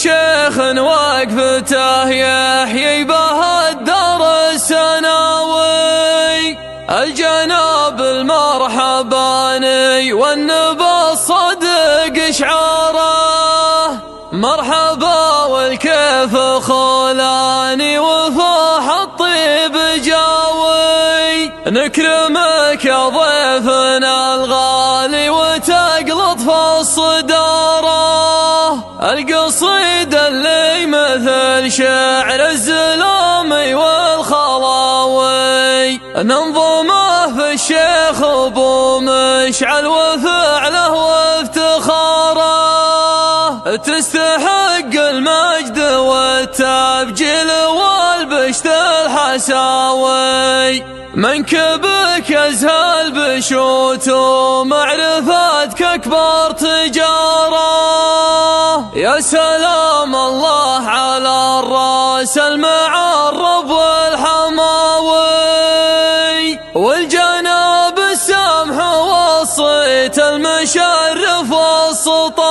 شيخ وقفته يحيي به الدار السناوي، الجناب المرحباني والنبى الصدق شعاره، مرحبا والكيف خولاني وفاح الطيب جاوي، نكرمك يا ضيفنا الغالي وتقلط في الصداره، القصيد اللي مثل شعر الزلامي والخلاوي، ننظمه في الشيخ ابو مشعل وفعله وافتخاره، تستحق المجد والتبجيل والبشت الحساوي، منكبك ازهى البشوت ومعرفتك اكبر تجاره، يا سلام الله على الراس المعرب والحماوي، والجناب السمح والصيت المشرف والسطا.